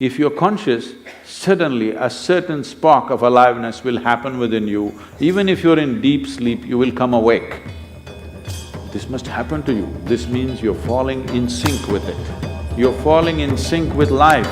If you're conscious, suddenly a certain spark of aliveness will happen within you. Even if you're in deep sleep, you will come awake. This must happen to you. This means you're falling in sync with it. You're falling in sync with life.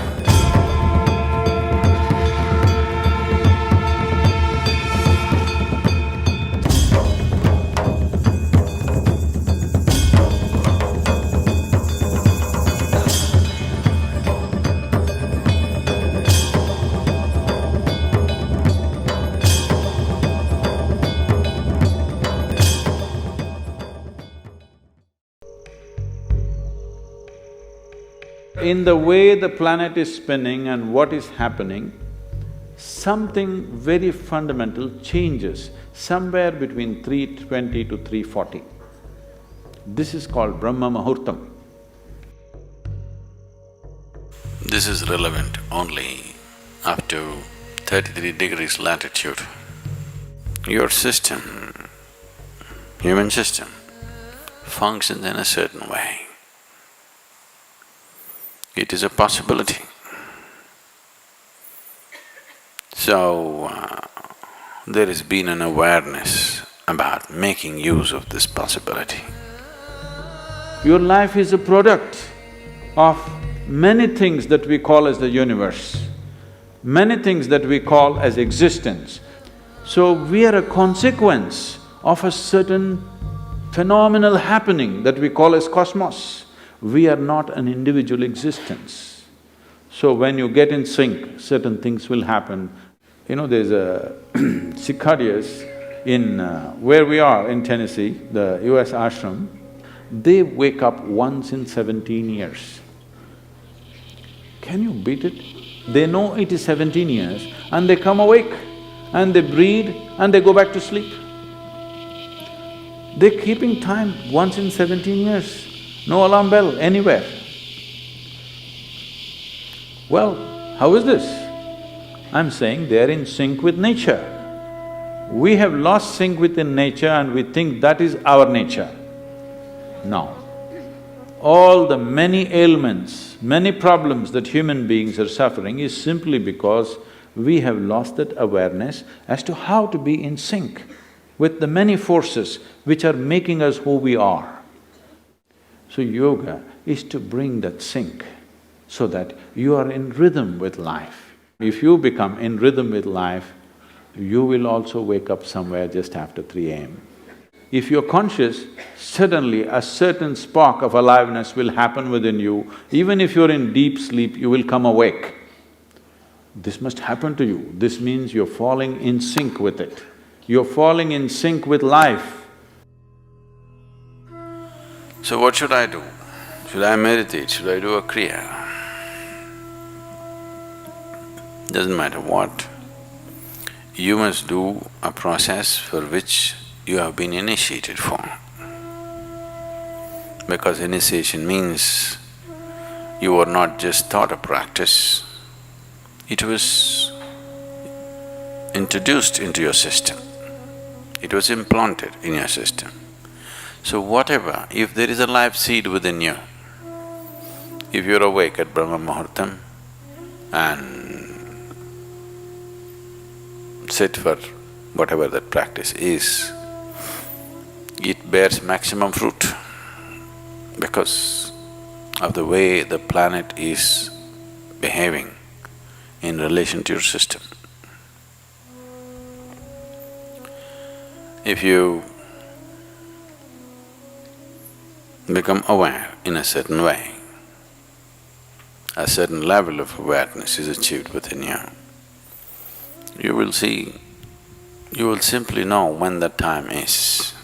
In the way the planet is spinning and what is happening, something very fundamental changes somewhere between 3:20 to 3:40. This is called Brahma Muhurtam. This is relevant only up to 33 degrees latitude. Your system, human system, functions in a certain way. It is a possibility. So, there has been an awareness about making use of this possibility. Your life is a product of many things that we call as the universe, many things that we call as existence. So we are a consequence of a certain phenomenal happening that we call as cosmos. We are not an individual existence. So when you get in sync, certain things will happen. You know, there's a cicadas in where we are in Tennessee, the US ashram, they wake up once in 17 years. Can you beat it? They know it is 17 years and they come awake and they breed and they go back to sleep. They're keeping time once in 17 years. No alarm bell anywhere. Well, how is this? I'm saying they're in sync with nature. We have lost sync within nature and we think that is our nature. No. All the many ailments, many problems that human beings are suffering is simply because we have lost that awareness as to how to be in sync with the many forces which are making us who we are. So yoga is to bring that sync so that you are in rhythm with life. If you become in rhythm with life, you will also wake up somewhere just after 3 a.m. If you're conscious, suddenly a certain spark of aliveness will happen within you. Even if you're in deep sleep, you will come awake. This must happen to you. This means you're falling in sync with it. You're falling in sync with life. So what should I do? Should I meditate? Should I do a kriya? Doesn't matter what. You must do a process for which you have been initiated for. Because initiation means you were not just taught a practice, it was introduced into your system, it was implanted in your system. So whatever, if there is a life seed within you, if you're awake at Brahma Muhurtam and sit for whatever that practice is, it bears maximum fruit because of the way the planet is behaving in relation to your system. If you become aware in a certain way, a certain level of awareness is achieved within you, you will see, you will simply know when the time is.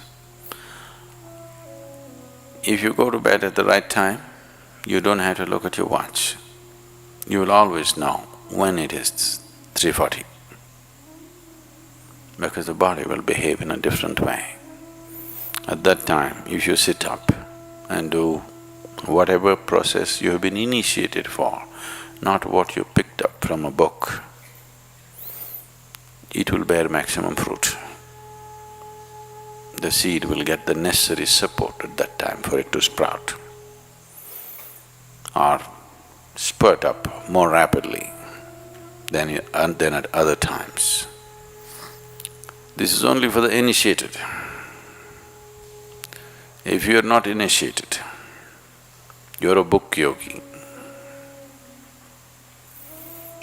If you go to bed at the right time, you don't have to look at your watch. You will always know when it is 3:40, because the body will behave in a different way. At that time, if you sit up and do whatever process you have been initiated for, not what you picked up from a book, it will bear maximum fruit. The seed will get the necessary support at that time for it to sprout. Or spurt up more rapidly than at other times. This is only for the initiated. If you are not initiated, you're a book yogi,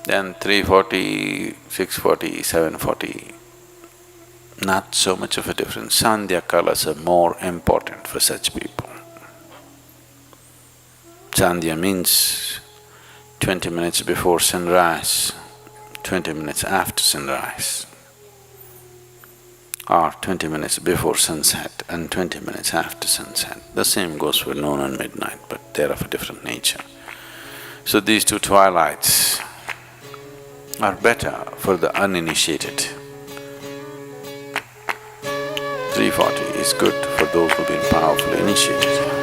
then 340, 640, 740, not so much of a difference. Sandhya kalas are more important for such people. Sandhya means 20 minutes before sunrise, 20 minutes after sunrise, or 20 minutes before sunset and 20 minutes after sunset. The same goes for noon and midnight, but they're of a different nature. So these two twilights are better for the uninitiated. 340 is good for those who've been powerfully initiated.